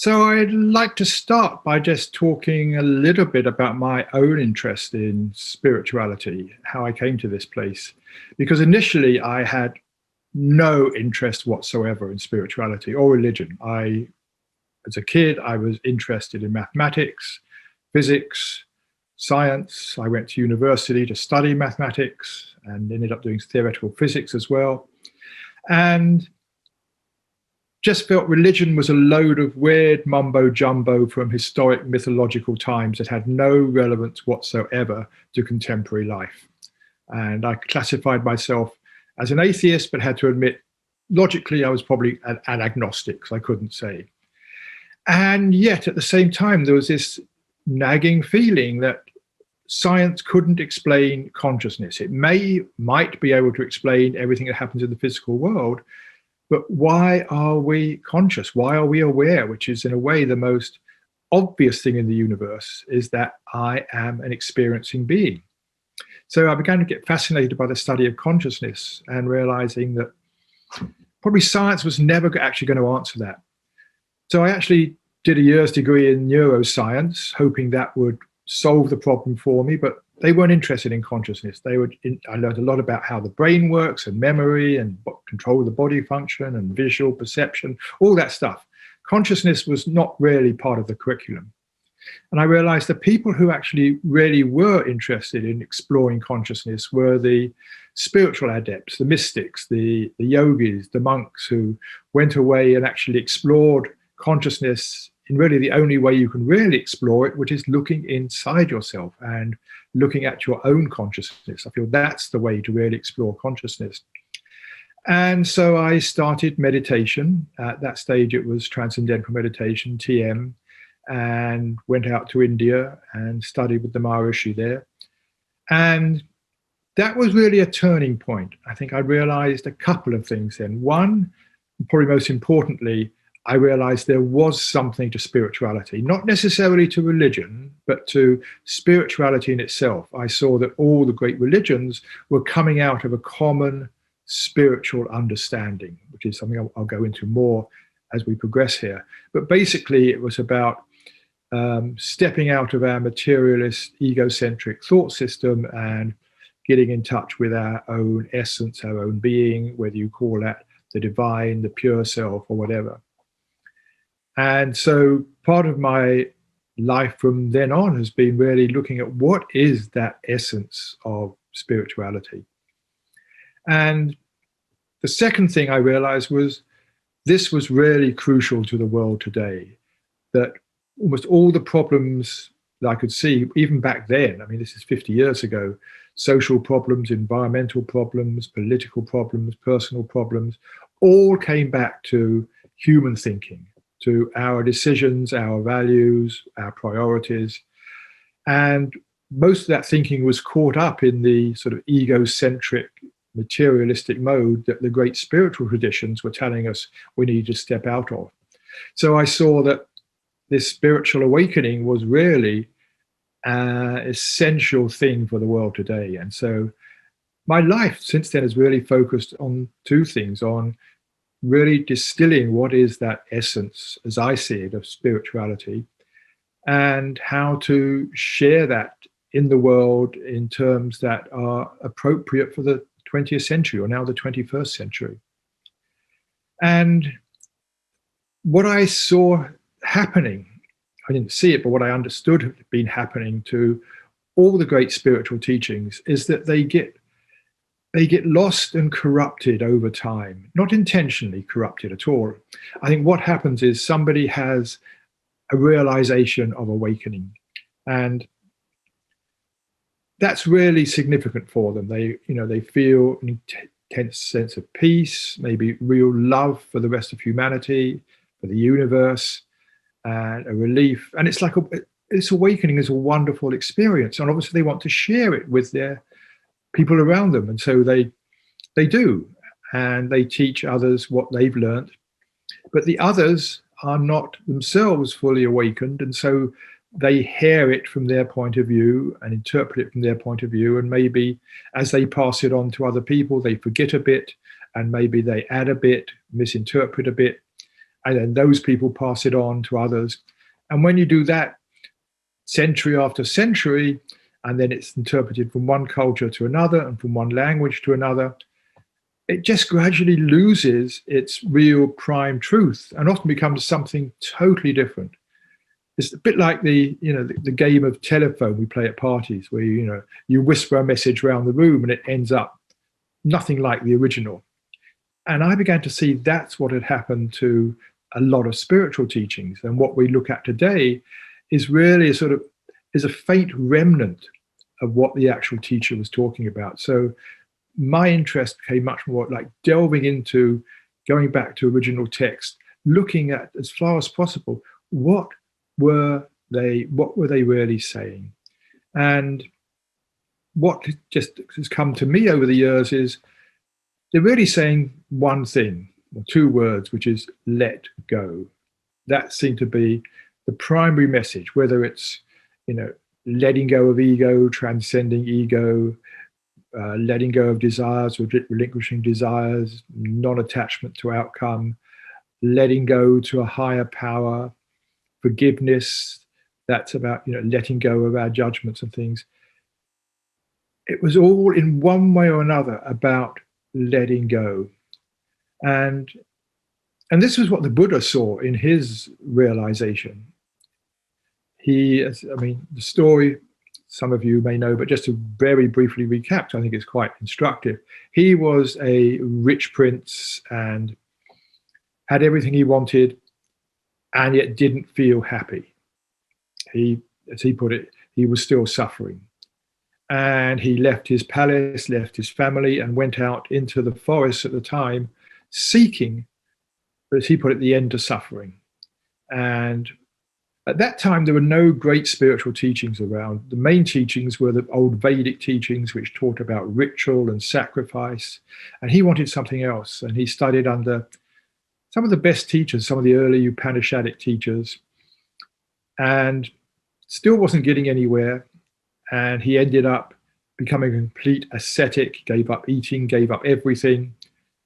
So I'd like to start by just talking a little bit about my own interest in spirituality, how I came to this place. Because initially I had no interest whatsoever in spirituality or religion. As a kid, I was interested in mathematics, physics, science. I went to university to study mathematics and ended up doing theoretical physics as well. And just felt religion was a load of weird mumbo jumbo from historic mythological times that had no relevance whatsoever to contemporary life. And I classified myself as an atheist, but had to admit, logically, I was probably an agnostic, so I couldn't say. And yet, at the same time, there was this nagging feeling that science couldn't explain consciousness. It might be able to explain everything that happens in the physical world, but why are we conscious? Why are we aware? Which is, in a way, the most obvious thing in the universe, is that I am an experiencing being. So I began to get fascinated by the study of consciousness and realizing that probably science was never actually going to answer that. So I actually did a year's degree in neuroscience, hoping that would solve the problem for me, but they weren't interested in consciousness. I learned a lot about how the brain works and memory and control of the body function and visual perception, all that stuff. Consciousness was not really part of the curriculum. And I realized the people who actually really were interested in exploring consciousness were the spiritual adepts, the mystics, the yogis, the monks who went away and actually explored consciousness in really the only way you can really explore it, which is looking inside yourself and looking at your own consciousness. I feel that's the way to really explore consciousness. And so I started meditation. At that stage, it was Transcendental Meditation, TM, and went out to India and studied with the Maharishi there. And that was really a turning point. I think I realized a couple of things then. One, probably most importantly, I realized there was something to spirituality, not necessarily to religion, but to spirituality in itself. I saw that all the great religions were coming out of a common spiritual understanding, which is something I'll go into more as we progress here. But basically, it was about stepping out of our materialist, egocentric thought system and getting in touch with our own essence, our own being, whether you call that the divine, the pure self, or whatever. And so part of my life from then on has been really looking at what is that essence of spirituality. And the second thing I realized was this was really crucial to the world today, that almost all the problems that I could see, even back then, I mean, this is 50 years ago, social problems, environmental problems, political problems, personal problems, all came back to human thinking, to our decisions, our values, our priorities. And most of that thinking was caught up in the sort of egocentric, materialistic mode that the great spiritual traditions were telling us we need to step out of. So I saw that this spiritual awakening was really an essential thing for the world today. And so my life since then has really focused on two things, on really distilling what is that essence, as I see it, of spirituality, and how to share that in the world in terms that are appropriate for the 20th century, or now the 21st century. And what I saw happening, I didn't see it, but what I understood had been happening to all the great spiritual teachings is that they get lost and corrupted over time, not intentionally corrupted at all. I think what happens is somebody has a realization of awakening, and that's really significant for them. They feel an intense sense of peace, maybe real love for the rest of humanity, for the universe, and a relief. And it's like this awakening is a wonderful experience, and obviously they want to share it with their people around them, and so they do, and they teach others what they've learned. But the others are not themselves fully awakened, and so they hear it from their point of view and interpret it from their point of view, and maybe as they pass it on to other people, they forget a bit, and maybe they add a bit, misinterpret a bit, and then those people pass it on to others. And when you do that century after century, and then it's interpreted from one culture to another and from one language to another, it just gradually loses its real prime truth and often becomes something totally different. It's a bit like the game of telephone we play at parties, where you whisper a message around the room and it ends up nothing like the original. And I began to see that's what had happened to a lot of spiritual teachings. And what we look at today is really a faint remnant of what the actual teacher was talking about. So my interest became much more like delving into going back to original text, looking at, as far as possible, what were they really saying? And what just has come to me over the years is they're really saying one thing, or two words, which is let go. That seemed to be the primary message, whether it's letting go of ego, transcending ego, letting go of desires or relinquishing desires, non-attachment to outcome, letting go to a higher power, forgiveness. That's about letting go of our judgments and things. It was all in one way or another about letting go. And this was what the Buddha saw in his realization. The story, some of you may know, but just to very briefly recap, I think it's quite instructive. He was a rich prince and had everything he wanted, and yet didn't feel happy. He, as he put it, he was still suffering. And he left his palace, left his family, and went out into the forest at the time, seeking, as he put it, the end to suffering. And at that time, there were no great spiritual teachings around. The main teachings were the old Vedic teachings, which taught about ritual and sacrifice. And he wanted something else. And he studied under some of the best teachers, some of the early Upanishadic teachers, and still wasn't getting anywhere. And he ended up becoming a complete ascetic, gave up eating, gave up everything,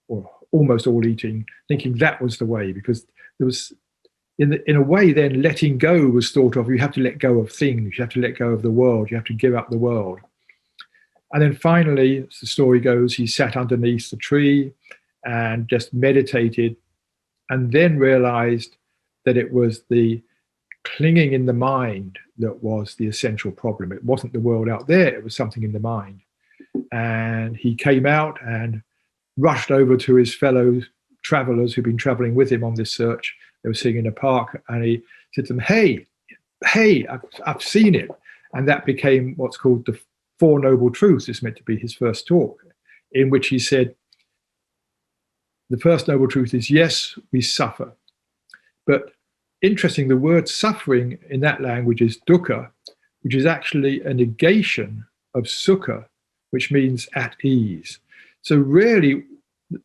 or almost all eating, thinking that was the way, because there was, in a way, then letting go was thought of, you have to let go of things, you have to let go of the world, you have to give up the world. And then finally, as the story goes, he sat underneath the tree and just meditated, and then realized that it was the clinging in the mind that was the essential problem. It wasn't the world out there, it was something in the mind. And he came out and rushed over to his fellow travelers who'd been traveling with him on this search. They were sitting in a park, and he said to them, hey, I've seen it. And that became what's called the Four Noble Truths. It's meant to be his first talk, in which he said, the first noble truth is, yes, we suffer. But interesting, the word suffering in that language is dukkha, which is actually a negation of sukha, which means at ease. So really,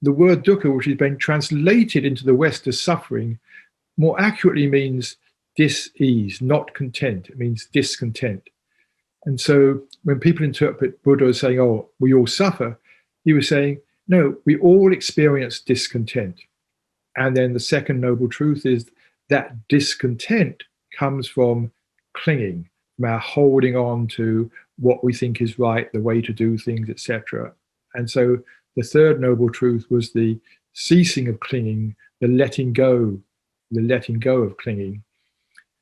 the word dukkha, which has been translated into the West as suffering, more accurately means dis-ease, not content. It means discontent. And so when people interpret Buddha as saying, oh, we all suffer, he was saying, no, we all experience discontent. And then the second noble truth is that discontent comes from clinging, from our holding on to what we think is right, the way to do things, etc. And so the third noble truth was the ceasing of clinging, the letting go of clinging.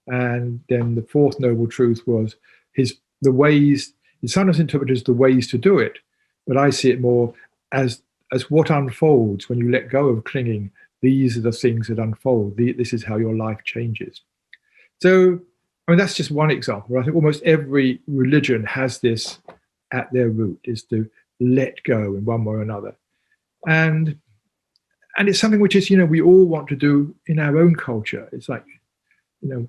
And then the fourth noble truth was the ways, it's sometimes interpreted as the ways to do it, but I see it more as what unfolds when you let go of clinging. These are the things that unfold. This is how your life changes. So, that's just one example. I think almost every religion has this at their root, is to let go in one way or another. And it's something which is, we all want to do in our own culture. It's like,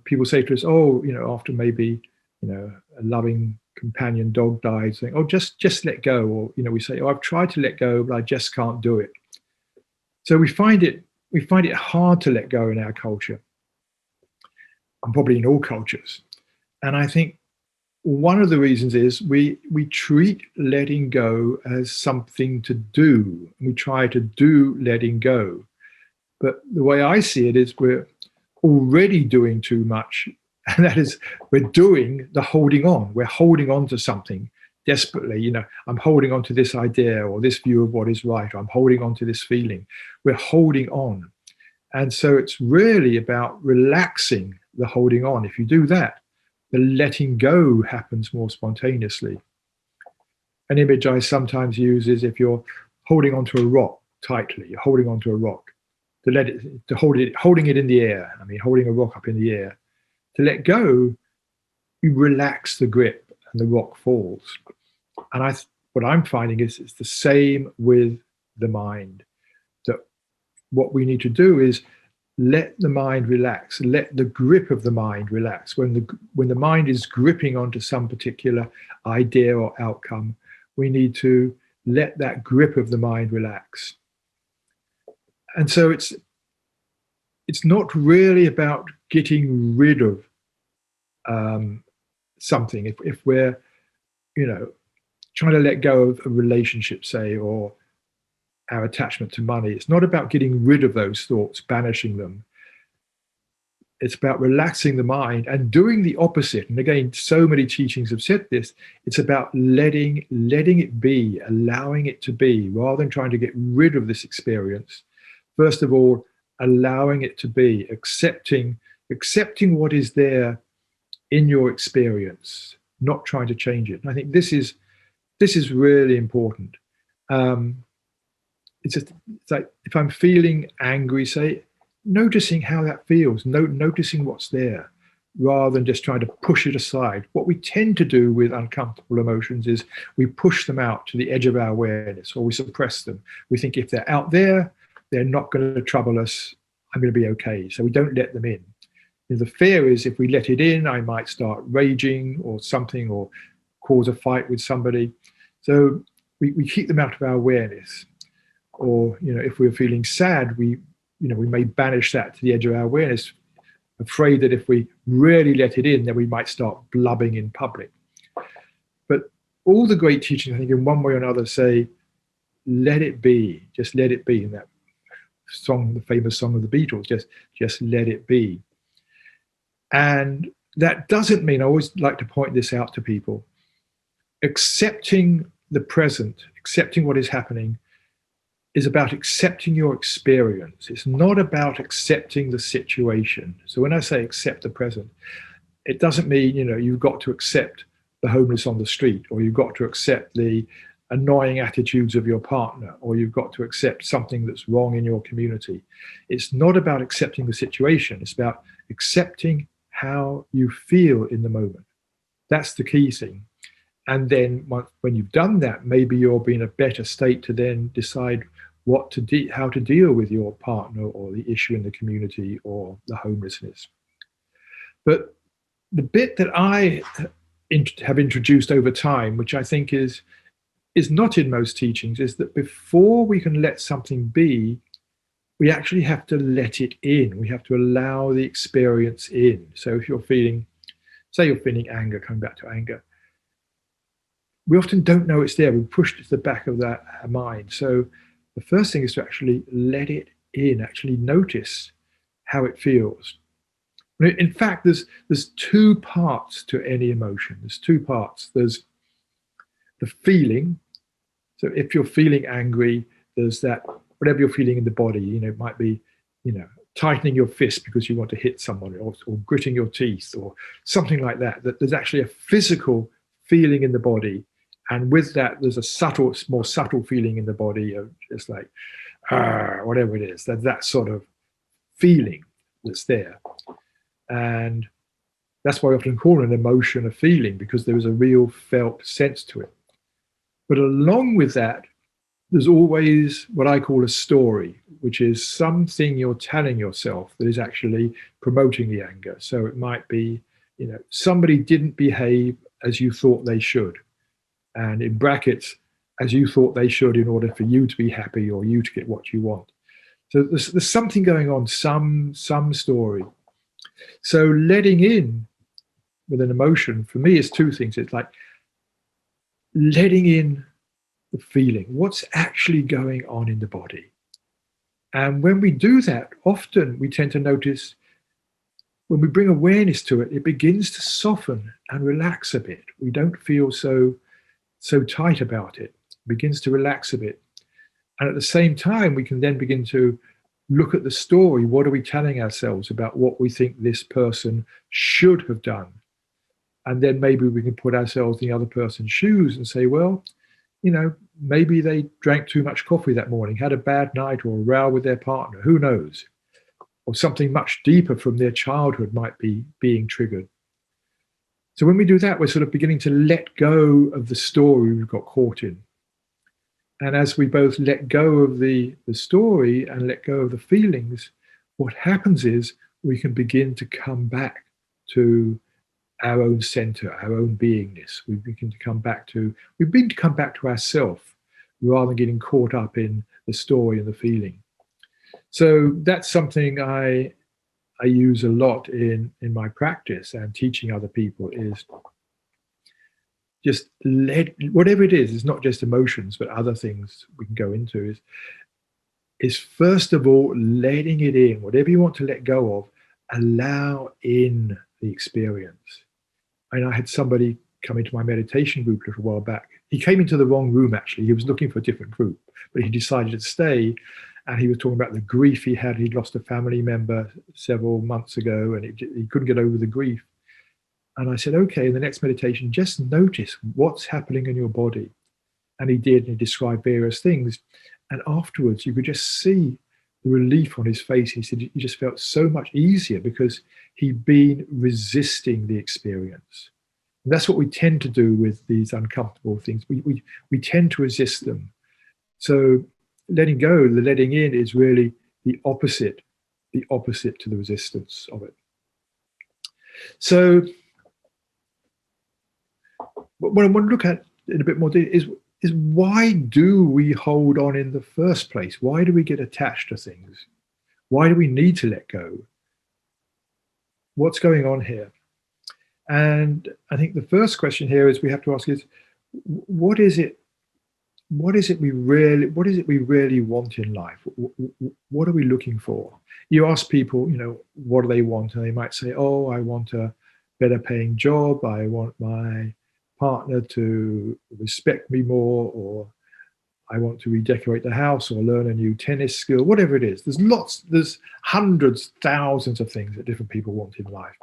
people say to us, oh, after maybe, a loving companion dog died, saying, oh, just let go. Or, we say, oh, I've tried to let go, but I just can't do it. So we find it hard to let go in our culture, and probably in all cultures. And I think one of the reasons is we treat letting go as something to do. We try to do letting go. But the way I see it is we're already doing too much. And that is, we're doing the holding on. We're holding on to something desperately. I'm holding on to this idea or this view of what is right. Or I'm holding on to this feeling. We're holding on. And so it's really about relaxing the holding on. If you do that, the letting go happens more spontaneously. An image I sometimes use is if you're holding onto a rock tightly, you're holding onto a rock, holding it in the air. Holding a rock up in the air. To let go, you relax the grip and the rock falls. And what I'm finding is it's the same with the mind. That what we need to do is let the mind relax, let the grip of the mind relax. When the mind is gripping onto some particular idea or outcome, we need to let that grip of the mind relax. And so it's not really about getting rid of something. If we're, trying to let go of a relationship, say, or our attachment to money, it's not about getting rid of those thoughts, banishing them. It's about relaxing the mind and doing the opposite. And again, so many teachings have said this. It's about letting it be, allowing it to be, rather than trying to get rid of this experience. First of all, allowing it to be, accepting what is there in your experience, not trying to change it. And I think this is really important. It's like if I'm feeling angry, say, noticing how that feels, noticing what's there, rather than just trying to push it aside. What we tend to do with uncomfortable emotions is we push them out to the edge of our awareness, or we suppress them. We think if they're out there, they're not going to trouble us. I'm going to be okay. So we don't let them in. And the fear is if we let it in, I might start raging or something, or cause a fight with somebody. So we keep them out of our awareness. Or, if we're feeling sad, we may banish that to the edge of our awareness, afraid that if we really let it in, then we might start blubbing in public. But all the great teachings, I think, in one way or another say, let it be, just let it be. In that song, the famous song of the Beatles, just let it be. And that doesn't mean, I always like to point this out to people, accepting the present, accepting what is happening, is about accepting your experience. It's not about accepting the situation. So when I say accept the present, it doesn't mean, you've got to accept the homeless on the street, or you've got to accept the annoying attitudes of your partner, or you've got to accept something that's wrong in your community. It's not about accepting the situation. It's about accepting how you feel in the moment. That's the key thing. And then when you've done that, maybe you'll be in a better state to then decide how to deal with your partner, or the issue in the community, or the homelessness. But the bit that I have introduced over time, which I think is not in most teachings, is that before we can let something be, we actually have to let it in. We have to allow the experience in. So if you're feeling anger, coming back to anger, we often don't know it's there. We push it to the back of that mind. So the first thing is to actually let it in, actually notice how it feels. In fact, there's two parts to any emotion. There's two parts. There's the feeling. So if you're feeling angry, there's that, whatever you're feeling in the body, it might be, tightening your fist because you want to hit someone, or gritting your teeth, or something like that. That there's actually a physical feeling in the body. And with that, there's a more subtle feeling in the body of just like, whatever it is, that sort of feeling that's there. And that's why I often call an emotion a feeling, because there is a real felt sense to it. But along with that, there's always what I call a story, which is something you're telling yourself that is actually promoting the anger. So it might be, somebody didn't behave as you thought they should. And in brackets, as you thought they should, in order for you to be happy, or you to get what you want. So there's something going on, some story. So letting in with an emotion, for me, is two things. It's like letting in the feeling, what's actually going on in the body. And when we do that, often we tend to notice when we bring awareness to it, it begins to soften and relax a bit. We don't feel so tight about it. It begins to relax a bit. And at the same time, we can then begin to look at the story. What are we telling ourselves about what we think this person should have done? And then maybe we can put ourselves in the other person's shoes and say, well, maybe they drank too much coffee that morning, had a bad night or a row with their partner, who knows? Or something much deeper from their childhood might be being triggered. So when we do that, we're sort of beginning to let go of the story we've got caught in. And as we both let go of the story and let go of the feelings, what happens is we can begin to come back to our own center, our own beingness. We begin to come back to ourselves rather than getting caught up in the story and the feeling. So that's something I use a lot in my practice and teaching other people, is just whatever it is, it's not just emotions, but other things we can go into, is first of all letting it in. Whatever you want to let go of, allow in the experience. And I had somebody come into my meditation group a little while back. He came into the wrong room, actually. He was looking for a different group, but he decided to stay. And he was talking about the grief he had. He'd lost a family member several months ago, and he couldn't get over the grief. And I said, okay, in the next meditation, just notice what's happening in your body. And he did, and he described various things. And afterwards, you could just see the relief on his face. He said he just felt so much easier because he'd been resisting the experience. And that's what we tend to do with these uncomfortable things. We tend to resist them. So letting go, the letting in, is really the opposite to the resistance of it. So what I want to look at in a bit more detail is why do we hold on in the first place? Why do we get attached to things? Why do we need to let go? What's going on here? And I think the first question here is we have to ask is, what is it we really want in life? What are we looking for? You ask people, what do they want? And they might say, oh, I want a better paying job. I want my partner to respect me more, or I want to redecorate the house or learn a new tennis skill, whatever it is. There's hundreds, thousands of things that different people want in life.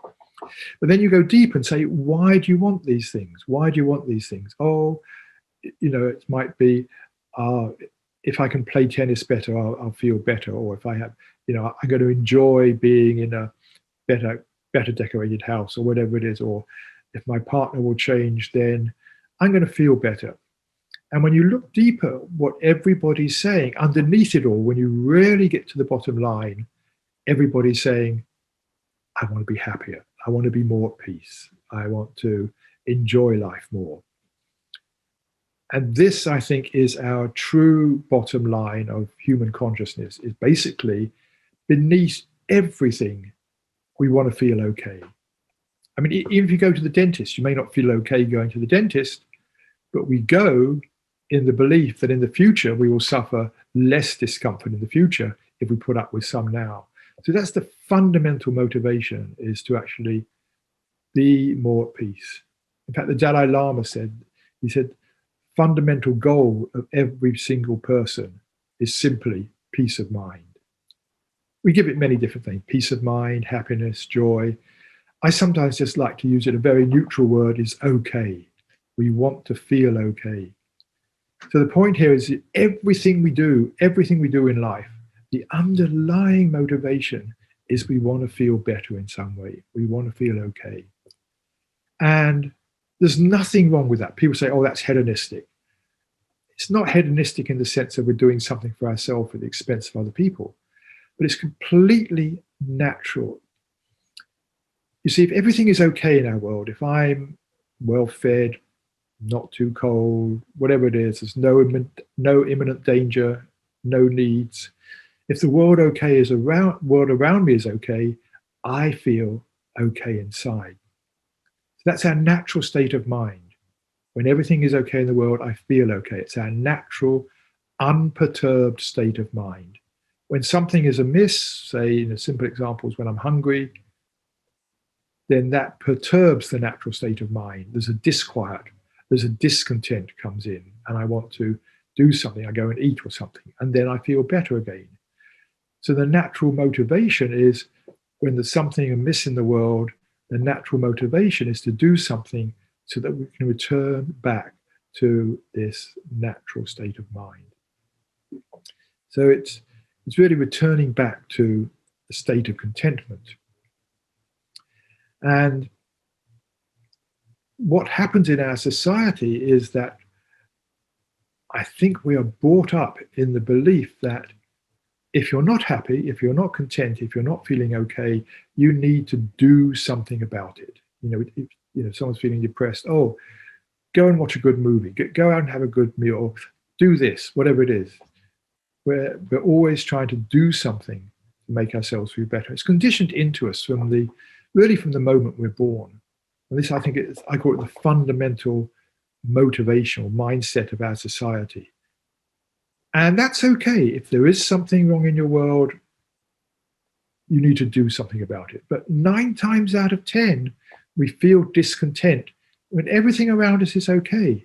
But then you go deep and say, why do you want these things? Why do you want these things? Oh, it might be, if I can play tennis better, I'll feel better. Or if I have, I'm going to enjoy being in a better decorated house, or whatever it is. Or if my partner will change, then I'm going to feel better. And when you look deeper, what everybody's saying underneath it all, when you really get to the bottom line, everybody's saying, I want to be happier. I want to be more at peace. I want to enjoy life more. And this, I think, is our true bottom line of human consciousness, is basically beneath everything, we want to feel okay. I mean, even if you go to the dentist, you may not feel okay going to the dentist, but we go in the belief that in the future, we will suffer less discomfort in the future if we put up with some now. So that's the fundamental motivation, is to actually be more at peace. In fact, the Dalai Lama said, fundamental goal of every single person is simply peace of mind. We give it many different things: peace of mind, happiness, joy. I sometimes just like to use it, a very neutral word, is okay. We want to feel okay. So the point here is that everything we do in life, the underlying motivation is we want to feel better in some way. We want to feel okay. And there's nothing wrong with that. People say, oh, that's hedonistic. It's not hedonistic in the sense that we're doing something for ourselves at the expense of other people, but it's completely natural. You see, if everything is okay in our world, if I'm well-fed, not too cold, whatever it is, there's no imminent danger, no needs. If the world around me is okay, I feel okay inside. So that's our natural state of mind. When everything is okay in the world, I feel okay. It's our natural, unperturbed state of mind. When something is amiss, say in a simple example is when I'm hungry, then that perturbs the natural state of mind. There's a disquiet, there's a discontent comes in, and I want to do something. I go and eat or something, and then I feel better again. So the natural motivation is when there's something amiss in the world, the natural motivation is to do something so that we can return back to this natural state of mind. So it's really returning back to a state of contentment. And what happens in our society is that I think we are brought up in the belief that if you're not happy, if you're not content, if you're not feeling okay, you need to do something about it. If someone's feeling depressed, oh, go and watch a good movie, go out and have a good meal, do this, whatever it is. We're always trying to do something to make ourselves feel better. It's conditioned into us from the moment we're born. And this, I think, I call it the fundamental motivational mindset of our society. And that's okay. If there is something wrong in your world, you need to do something about it. But 9 times out of 10, we feel discontent when everything around us is okay.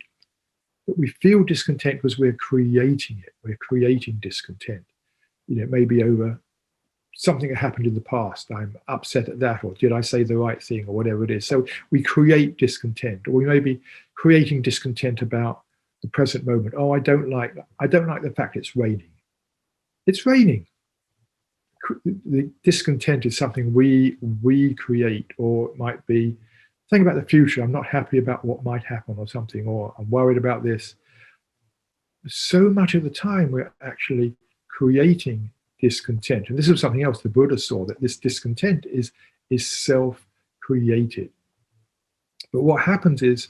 But we feel discontent because we're creating it. We're creating discontent. It may be over something that happened in the past. I'm upset at that, or did I say the right thing, or whatever it is. So we create discontent, or we may be creating discontent about the present moment. Oh, I don't like the fact it's raining. It's raining. The discontent is something we create, or it might be think about the future. I'm not happy about what might happen or something, or I'm worried about this. So much of the time we're actually creating discontent. And this is something else the Buddha saw, that this discontent is self-created. But what happens is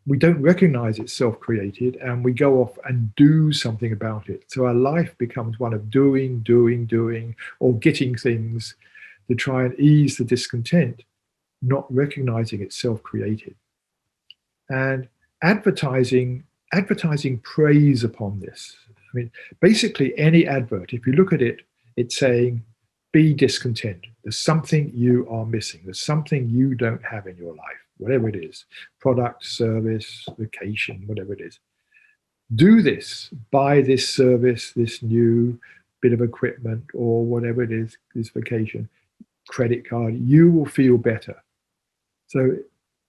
we don't recognize it's self-created, and we go off and do something about it. So our life becomes one of doing, or getting things to try and ease the discontent, not recognizing it's self-created. And advertising preys upon this. I mean, basically any advert, if you look at it, it's saying, be discontent. There's something you are missing. There's something you don't have in your life, whatever it is, product, service, vacation, whatever it is. Do this, buy this service, this new bit of equipment, or whatever it is, this vacation, credit card, you will feel better. So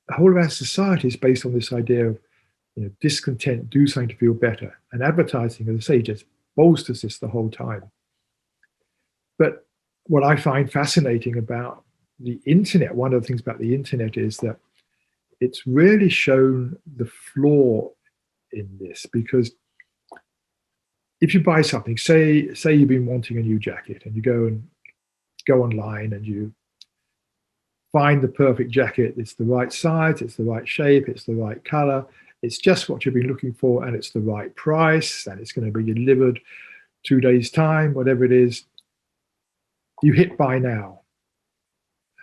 the whole of our society is based on this idea of discontent, do something to feel better. And advertising, as I say, just bolsters this the whole time. But what I find fascinating about the internet, one of the things about the internet is that it's really shown the flaw in this, because if you buy something, say you've been wanting a new jacket, and you go online and you find the perfect jacket. It's the right size, it's the right shape, it's the right color, it's just what you've been looking for, and it's the right price, and it's going to be delivered 2 days' time, whatever it is. You hit buy now.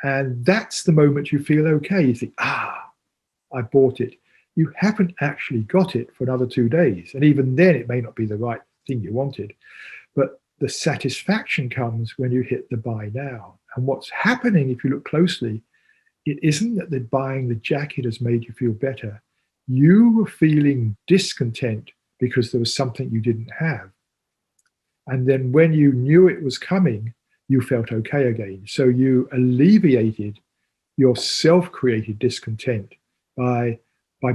And that's the moment you feel okay. You think, I bought it. You haven't actually got it for another 2 days. And even then, it may not be the right thing you wanted. But the satisfaction comes when you hit the buy now. And what's happening, if you look closely, it isn't that the buying the jacket has made you feel better. You were feeling discontent because there was something you didn't have. And then when you knew it was coming, you felt okay again. So you alleviated your self-created discontent by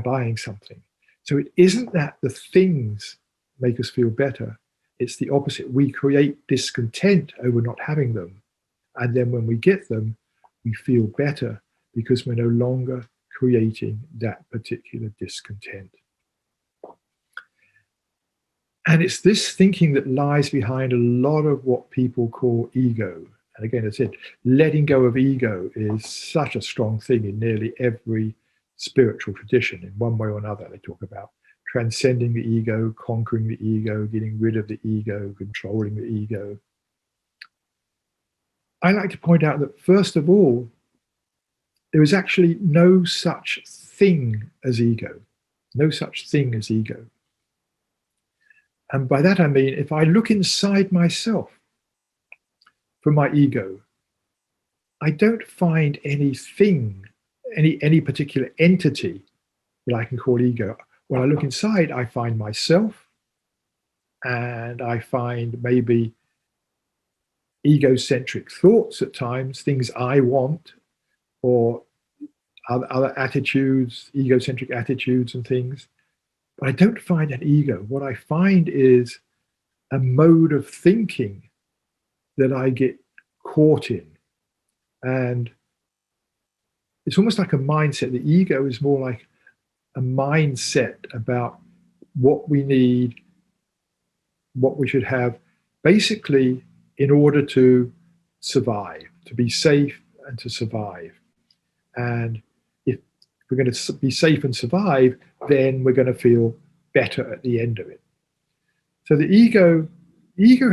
buying something. So it isn't that the things make us feel better. It's the opposite. We create discontent over not having them. And then when we get them, we feel better because we're no longer creating that particular discontent. And it's this thinking that lies behind a lot of what people call ego. And again, as I said, letting go of ego is such a strong thing in nearly every spiritual tradition. In one way or another, they talk about transcending the ego, conquering the ego, getting rid of the ego, controlling the ego. I like to point out that, first of all, there is actually no such thing as ego. No such thing as ego. And by that I mean, if I look inside myself, for my ego, I don't find anything, any particular entity that I can call ego. When I look inside, I find myself, and I find maybe egocentric thoughts at times, things I want, or other attitudes, egocentric attitudes and things. But I don't find an ego. What I find is a mode of thinking that I get caught in. And it's almost like a mindset. The ego is more like a mindset about what we need, what we should have, basically in order to survive, to be safe and to survive. And if we're going to be safe and survive, then we're going to feel better at the end of it. So the ego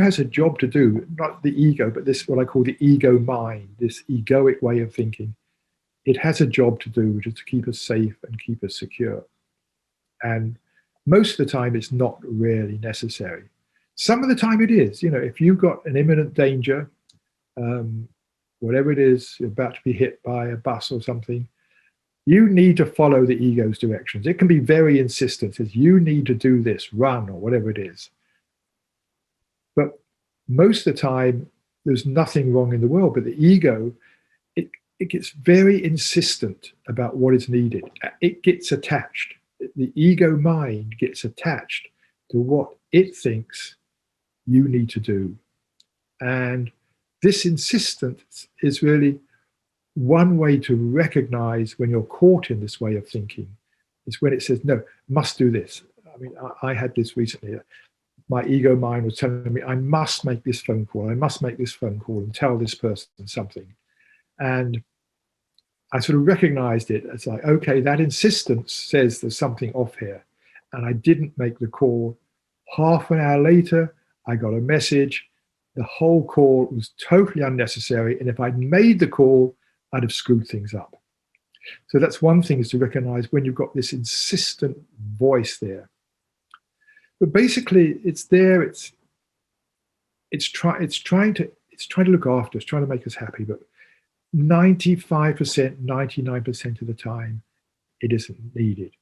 has a job to do, not the ego, but this, what I call the ego mind, this egoic way of thinking. It has a job to do, which is to keep us safe and keep us secure. And most of the time, it's not really necessary. Some of the time it is. If you've got an imminent danger, whatever it is, you're about to be hit by a bus or something, you need to follow the ego's directions. It can be very insistent. It says, you need to do this, run, or whatever it is. But most of the time, there's nothing wrong in the world. But the ego, it gets very insistent about what is needed. It gets attached. The ego mind gets attached to what it thinks you need to do. And this insistence is really one way to recognize when you're caught in this way of thinking, is when it says, no, must do this. I mean, I had this recently. My ego mind was telling me, I must make this phone call. I must make this phone call and tell this person something. And I sort of recognized it as like, okay, that insistence says there's something off here. And I didn't make the call. Half an hour later, I got a message. The whole call was totally unnecessary. And if I'd made the call, I'd have screwed things up. So that's one thing, is to recognize when you've got this insistent voice there. But basically, it's there. It's trying to look after us, trying to make us happy. But 95%, 99% of the time, it isn't needed.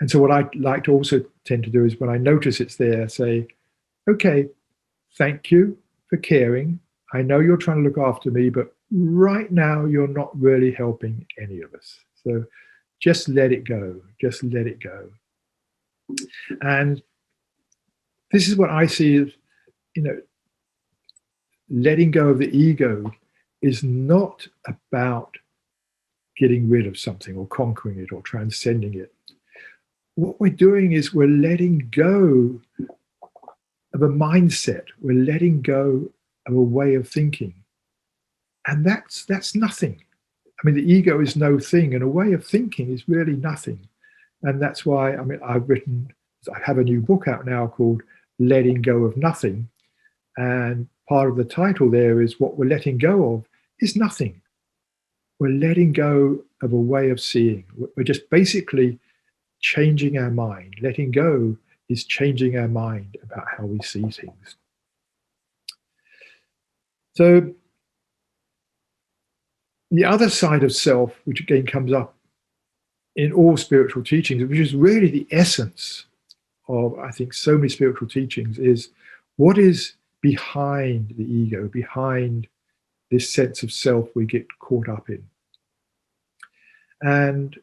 And so what I like to also tend to do is, when I notice it's there, say, okay, thank you for caring. I know you're trying to look after me, but right now you're not really helping any of us. So just let it go. Just let it go. And this is what I see as, letting go of the ego is not about getting rid of something or conquering it or transcending it. What we're doing is we're letting go of a mindset. We're letting go of a way of thinking. And that's nothing. I mean, the ego is no thing, and a way of thinking is really nothing. And that's why, I have a new book out now called Letting Go of Nothing. And part of the title there is, what we're letting go of is nothing. We're letting go of a way of seeing. We're just basically changing our mind. Letting go is changing our mind about how we see things. So the other side of self, which again comes up in all spiritual teachings, which is really the essence of, I think, so many spiritual teachings, is what is behind the ego, behind this sense of self we get caught up in. And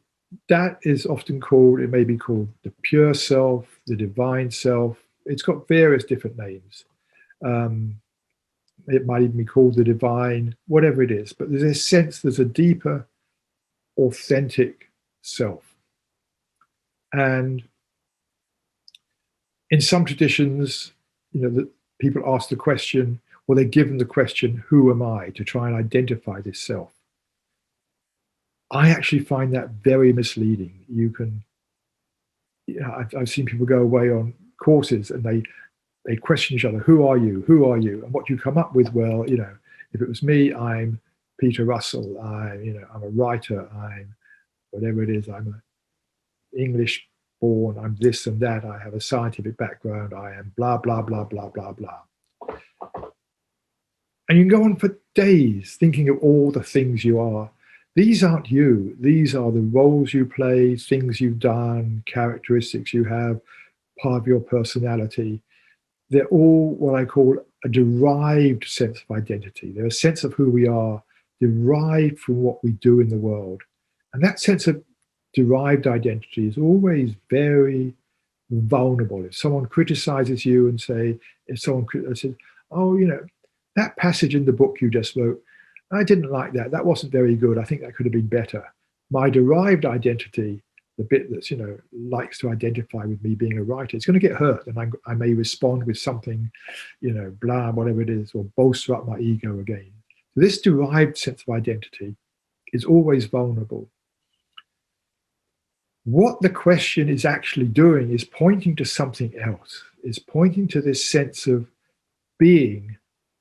that is often called, it may be called the pure self, the divine self. It's got various different names. It might even be called the divine, whatever it is. But there's a sense, there's a deeper, authentic self. And in some traditions, the people ask the question, or they're given the question, who am I, to try and identify this self. I actually find that very misleading. I've seen people go away on courses and they question each other. Who are you? Who are you? And what you come up with, well, if it was me, I'm Peter Russell. I'm a writer. I'm whatever it is. I'm an English born. I'm this and that. I have a scientific background. I am blah, blah, blah, blah, blah, blah. And you can go on for days thinking of all the things you are. These aren't you. These are the roles you play, things you've done, characteristics you have, part of your personality. They're all what I call a derived sense of identity. They're a sense of who we are, derived from what we do in the world. And that sense of derived identity is always very vulnerable. If someone criticizes you and if someone says, oh, that passage in the book you just wrote, I didn't like that. That wasn't very good. I think that could have been better. My derived identity, the bit that's, likes to identify with me being a writer, it's going to get hurt. And I may respond with something, blah, whatever it is, or bolster up my ego again. This derived sense of identity is always vulnerable. What the question is actually doing is pointing to something else. It's pointing to this sense of being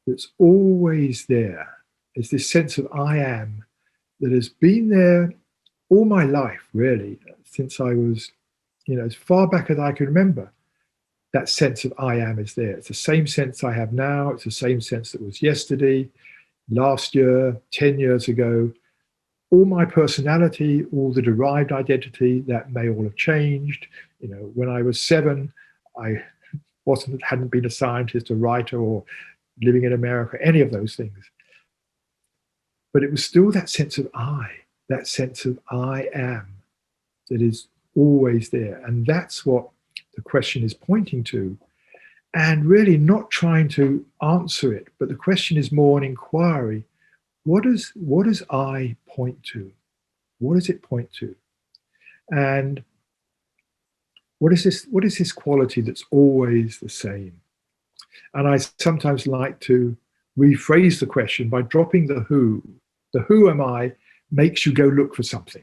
that's always there. It's this sense of I am that has been there all my life, really, since I was, as far back as I can remember. That sense of I am is there. It's the same sense I have now. It's the same sense that was yesterday, last year, 10 years ago. All my personality, all the derived identity, that may all have changed. When I was 7, I hadn't been a scientist, a writer, or living in America, any of those things. But it was still that sense of that sense of I am that is always there. And that's what the question is pointing to. And really not trying to answer it, but the question is more an inquiry. What does I point to? What does it point to? And what is this quality that's always the same? And I sometimes like to rephrase the question by dropping the who. The who am I makes you go look for something.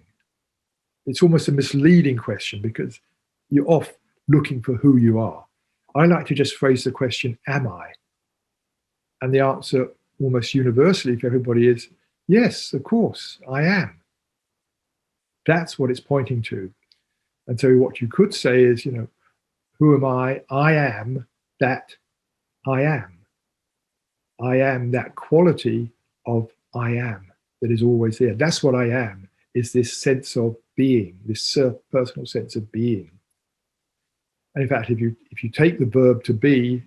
It's almost a misleading question because you're off looking for who you are. I like to just phrase the question, am I? And the answer almost universally for everybody is, yes, of course, I am. That's what it's pointing to. And so what you could say is, who am I? I am that I am. I am that quality of I am that is always there. That's what I am, is this sense of being, this personal sense of being. And in fact, if you take the verb to be,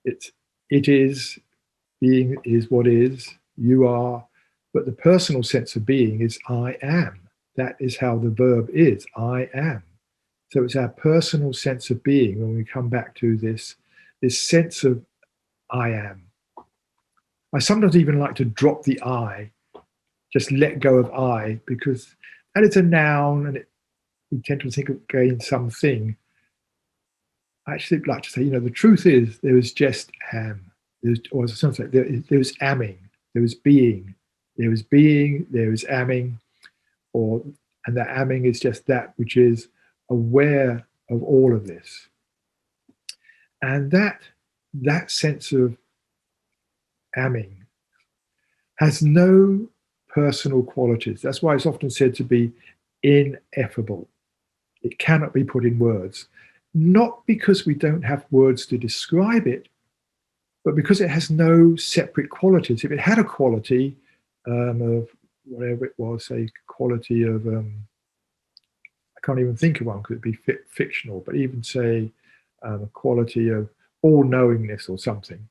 it is, being is what is, you are, but the personal sense of being is I am. That is how the verb is, I am. So it's our personal sense of being when we come back to this sense of I am. I sometimes even like to drop the I, just let go of I, because that is a noun and we tend to think of again something. I actually like to say, the truth is there is just am. Or as I say, there is amming, there is being, there is amming, and that amming is just that which is aware of all of this. And that sense of amming has no personal qualities. That's why it's often said to be ineffable. It cannot be put in words, not because we don't have words to describe it, but because it has no separate qualities. If it had a quality of whatever it was, say quality of, I can't even think of one, could it be fictional, but even say a quality of all-knowingness or something,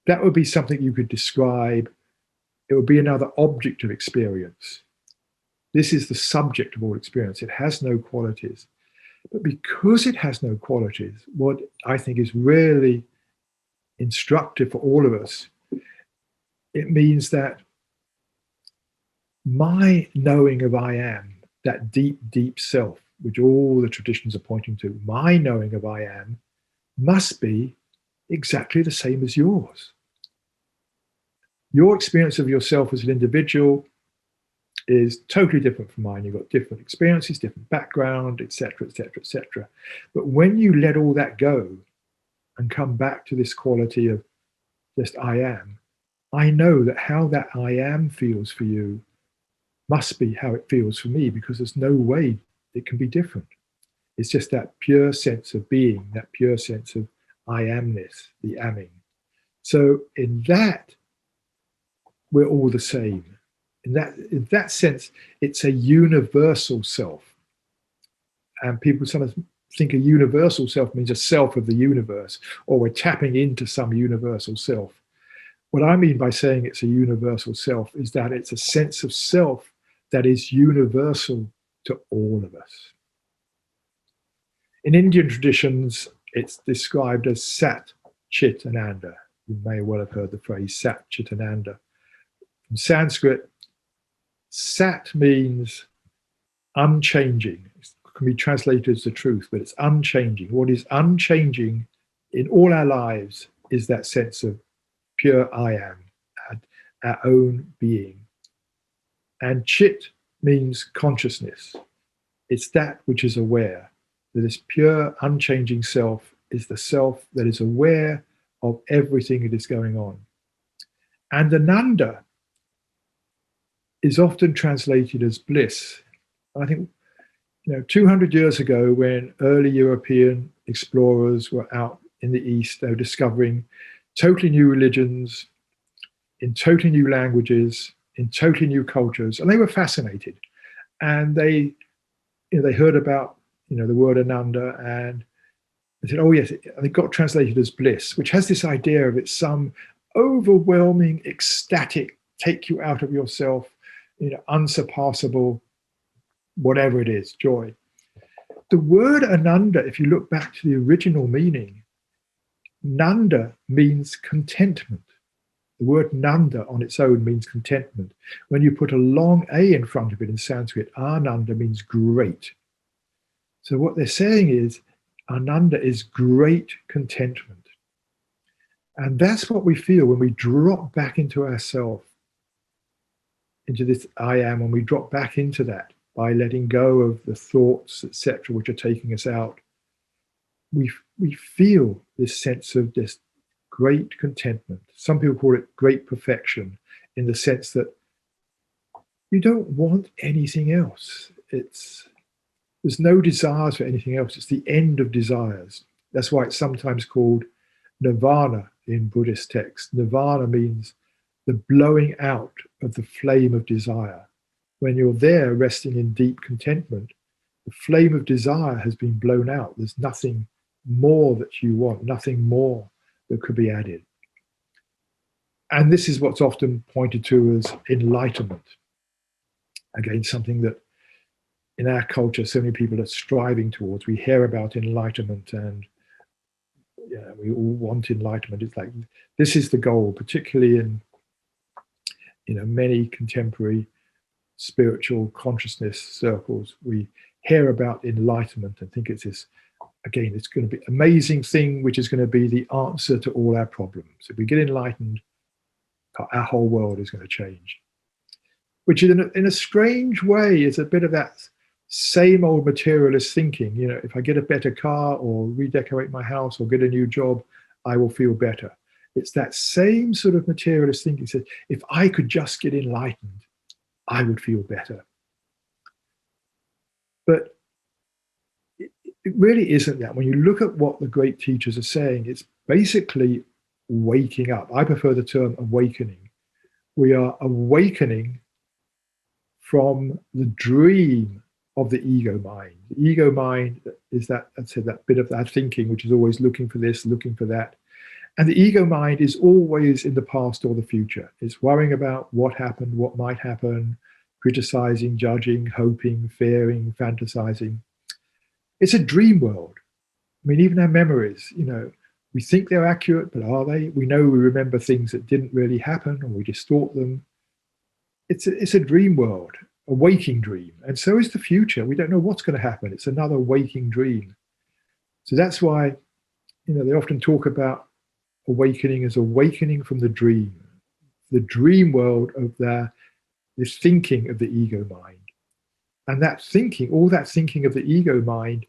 that would be something you could describe. It would be another object of experience. This is the subject of all experience. It has no qualities. But because it has no qualities, what I think is really instructive for all of us, it means that my knowing of I am, that deep, deep self, which all the traditions are pointing to, my knowing of I am must be exactly the same as yours. Your experience of yourself as an individual is totally different from mine. You've got different experiences, different background, etc., etc., etc. But when you let all that go and come back to this quality of just I am, I know that how that I am feels for you must be how it feels for me, because there's no way it can be different. It's just that pure sense of being, that pure sense of I amness, the amming. So in that, we're all the same. In that sense, it's a universal self. And people sometimes think a universal self means a self of the universe, or we're tapping into some universal self. What I mean by saying it's a universal self is that it's a sense of self that is universal to all of us. In Indian traditions, it's described as Sat, Chit, and Ananda. You may well have heard the phrase Sat, Chit, and Ananda. In Sanskrit, Sat means unchanging. It can be translated as the truth, but it's unchanging. What is unchanging in all our lives is that sense of pure I am, our own being. And Chit means consciousness. It's that which is aware. That this pure, unchanging self is the self that is aware of everything that is going on. And Ananda is often translated as bliss. I think, 200 years ago, when early European explorers were out in the East, they were discovering totally new religions, in totally new languages, in totally new cultures, and they were fascinated. And they heard about, the word Ananda, and they said, oh yes, it got translated as bliss, which has this idea of it's some overwhelming, ecstatic, take you out of yourself, unsurpassable, whatever it is, joy. The word Ananda, if you look back to the original meaning, Nanda means contentment. The word Nanda on its own means contentment. When you put a long A in front of it in Sanskrit, Ananda means great. So what they're saying is, Ananda is great contentment. And that's what we feel when we drop back into ourself, into this I am, when we drop back into that by letting go of the thoughts, etc., which are taking us out. We feel this sense of this great contentment. Some people call it great perfection, in the sense that you don't want anything else. There's no desires for anything else. It's the end of desires. That's why it's sometimes called nirvana in Buddhist texts. Nirvana means the blowing out of the flame of desire. When you're there resting in deep contentment, the flame of desire has been blown out. There's nothing more that you want, nothing more that could be added. And this is what's often pointed to as enlightenment. Again, something that in our culture, so many people are striving towards. We hear about enlightenment, and we all want enlightenment. It's like, this is the goal, particularly in many contemporary spiritual consciousness circles. We hear about enlightenment and think it's this, again, it's going to be an amazing thing which is going to be the answer to all our problems. If we get enlightened, our whole world is going to change. Which in a strange way is a bit of that same old materialist thinking. If I get a better car or redecorate my house or get a new job, I will feel better. It's that same sort of materialist thinking. Says, if I could just get enlightened, I would feel better. But it really isn't that. When you look at what the great teachers are saying, it's basically waking up. I prefer the term awakening. We are awakening from the dream of the ego mind. The ego mind is that bit of that thinking which is always looking for this, looking for that. And the ego mind is always in the past or the future. It's worrying about what happened, what might happen, criticizing, judging, hoping, fearing, fantasizing. It's a dream world. I mean, even our memories, we think they're accurate, but are they? We know we remember things that didn't really happen, or we distort them. It's a dream world, a waking dream. And so is the future. We don't know what's going to happen. It's another waking dream. So that's why, they often talk about awakening as awakening from the dream world of this thinking of the ego mind. And that thinking, all that thinking of the ego mind,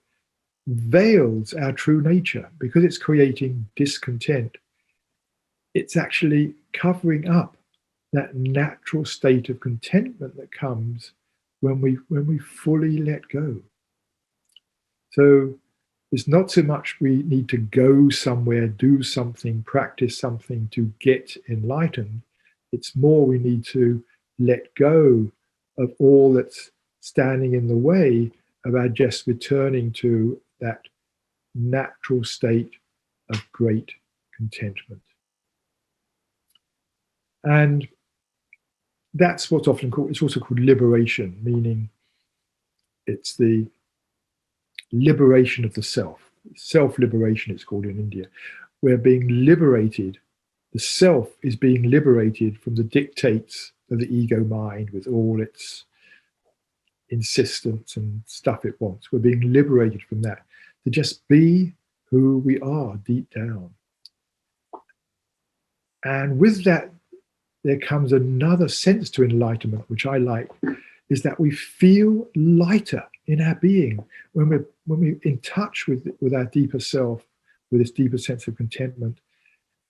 veils our true nature because it's creating discontent. It's actually covering up that natural state of contentment that comes when we fully let go. So It's not so much we need to go somewhere, do something, practice something to get enlightened. It's more we need to let go of all that's standing in the way of our just returning to that natural state of great contentment. And that's what's often called, it's also called liberation, meaning it's the liberation of the self. Self-liberation, it's called in India. We're being liberated. The self is being liberated from the dictates of the ego mind with all its insistence and stuff it wants. We're being liberated from that to just be who we are deep down. And with that, there comes another sense to enlightenment, which I like, is that we feel lighter in our being when we're in touch with our deeper self, with this deeper sense of contentment,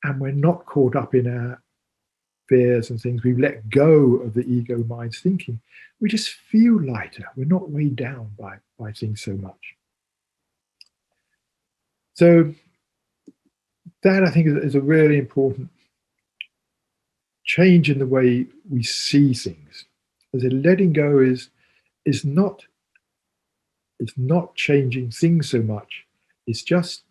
and we're not caught up in our fears and things. We've let go of the ego mind's thinking. We just feel lighter. We're not weighed down by things so much. So that, I think, is a really important change in the way we see things. As in, letting go is not changing things so much. It's just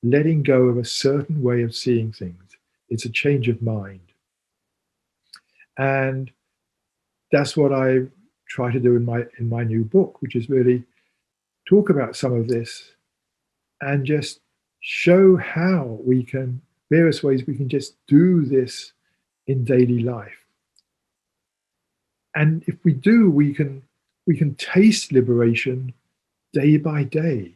letting go of a certain way of seeing things. It's a change of mind. And that's what I try to do in my new book, which is really talk about some of this and just show how we can, various ways we can just do this in daily life. And if we do, we can taste liberation day by day.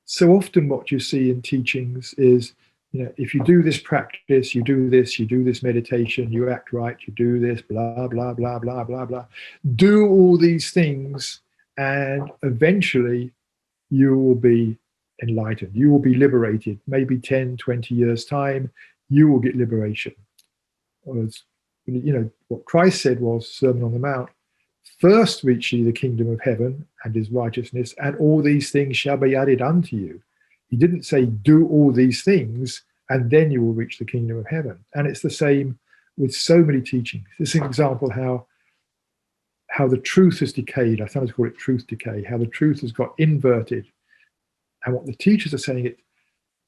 So often what you see in teachings is, if you do this practice, you do this meditation, you act right, you do this, blah, blah, blah, blah, blah, blah. Do all these things, and eventually you will be enlightened. You will be liberated. Maybe 10, 20 years' time, you will get liberation. Or as, what Christ said was, Sermon on the Mount, first reach ye the kingdom of heaven and his righteousness, and all these things shall be added unto you. He didn't say, do all these things, and then you will reach the kingdom of heaven. And it's the same with so many teachings. This is an example how the truth has decayed. I sometimes call it truth decay, how the truth has got inverted. And what the teachers are saying, it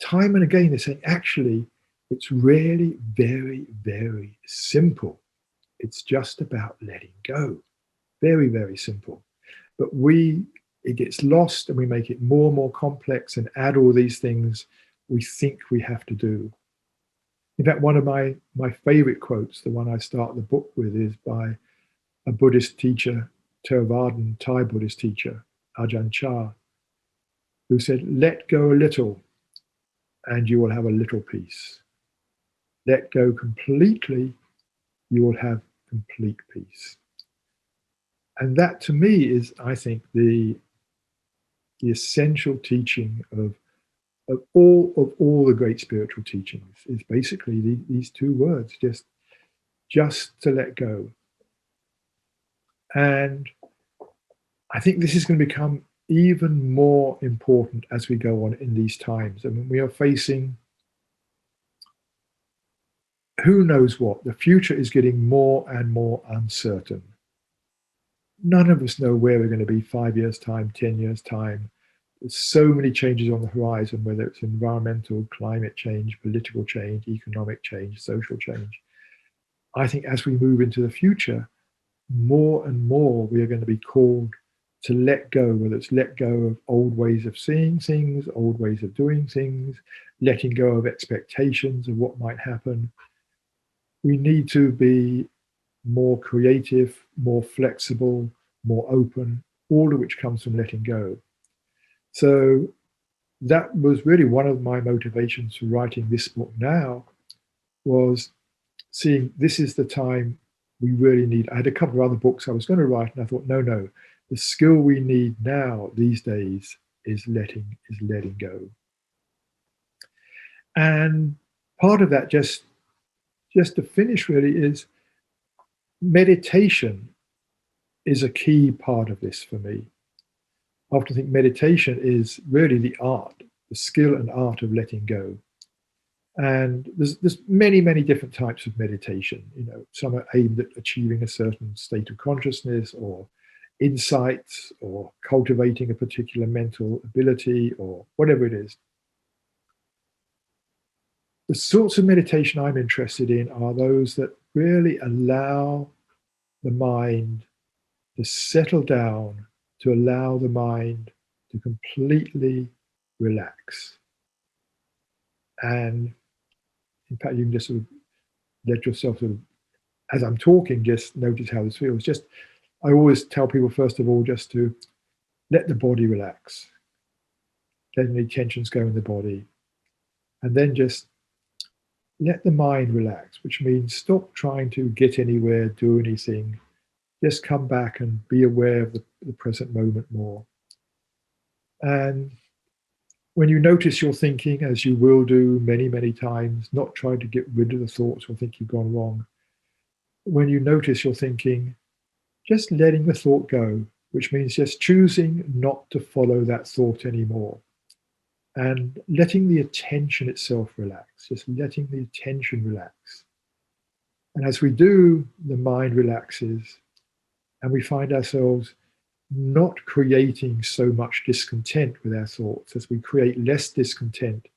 time and again, they're saying, actually, it's really very, very simple. It's just about letting go. Very, very simple. But it gets lost, and we make it more and more complex and add all these things we think we have to do. In fact, one of my favorite quotes, the one I start the book with, is by a Buddhist teacher, Theravadan Thai Buddhist teacher, Ajahn Chah, who said, let go a little and you will have a little peace. Let go completely, you will have complete peace. And that, to me, is, I think, the essential teaching of all the great spiritual teachings, is basically these two words, just to let go. And I think this is going to become even more important as we go on in these times. I mean, we are facing who knows what. The future is getting more and more uncertain. None of us know where we're going to be 5 years' time, 10 years' time. There's so many changes on the horizon, whether it's environmental, climate change, political change, economic change, social change. I think as we move into the future, more and more we are going to be called to let go, whether it's let go of old ways of seeing things, old ways of doing things, letting go of expectations of what might happen. We need to be more creative, more flexible, more open, all of which comes from letting go. So that was really one of my motivations for writing this book now, was seeing this is the time we really need. I had a couple of other books I was going to write, and I thought, no, the skill we need now these days is letting go. And part of that, just to finish really, is meditation is a key part of this for me. often think meditation is really the art, the skill and art of letting go. And there's many, many different types of meditation. Some are aimed at achieving a certain state of consciousness or insights or cultivating a particular mental ability or whatever it is. The sorts of meditation I'm interested in are those that really allow the mind to settle down, to allow the mind to completely relax. And in fact, you can just sort of let yourself sort of, as I'm talking, just notice how this feels. I always tell people, first of all, just to let the body relax, let any tensions go in the body, and then just let the mind relax, which means stop trying to get anywhere, do anything. Just come back and be aware of the present moment more. And when you notice your thinking, as you will do many, many times, not trying to get rid of the thoughts or think you've gone wrong. When you notice your thinking, just letting the thought go, which means just choosing not to follow that thought anymore. And letting the attention itself relax, just letting the attention relax. And as we do, the mind relaxes and we find ourselves not creating so much discontent with our thoughts. As we create less discontent,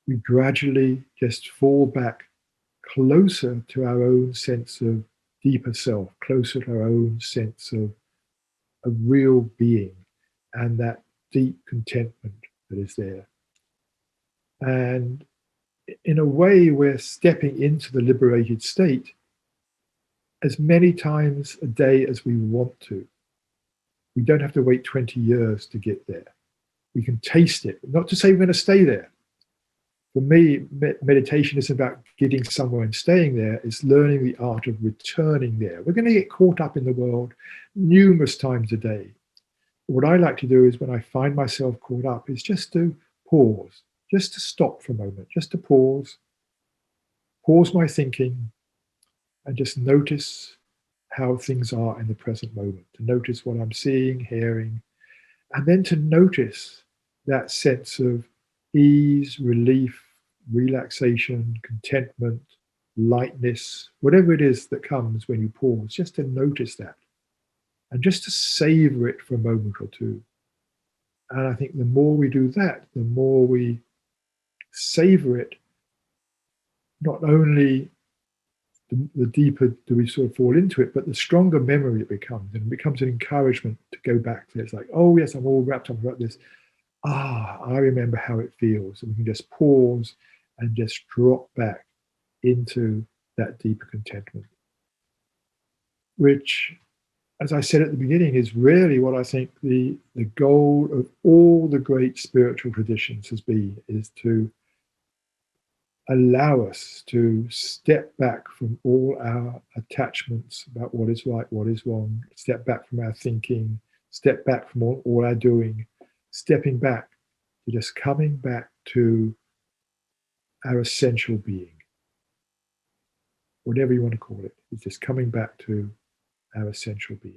we gradually just fall back closer to our own sense of deeper self, closer to our own sense of a real being and that deep contentment that is there. And in a way, we're stepping into the liberated state as many times a day as we want to. We don't have to wait 20 years to get there. We can taste it. Not to say we're going to stay there. For me, meditation is about getting somewhere and staying there. It's learning the art of returning there. We're going to get caught up in the world numerous times a day. What I like to do is when I find myself caught up is just to pause, just to stop for a moment, just to pause my thinking and just notice how things are in the present moment, to notice what I'm seeing, hearing, and then to notice that sense of ease, relief, relaxation, contentment, lightness, whatever it is that comes when you pause, just to notice that and just to savor it for a moment or two. And I think the more we do that, the more we savor it, not only the deeper do we sort of fall into it, but the stronger memory it becomes. And it becomes an encouragement to go back to it. It's like, oh yes, I'm all wrapped up about this. I remember how it feels. And we can just pause and just drop back into that deeper contentment. Which, as I said at the beginning, is really what I think the goal of all the great spiritual traditions has been, is to allow us to step back from all our attachments about what is right, what is wrong, step back from our thinking, step back from all our doing, stepping back to just coming back to our essential being. Whatever you want to call it, it's just coming back to our essential being.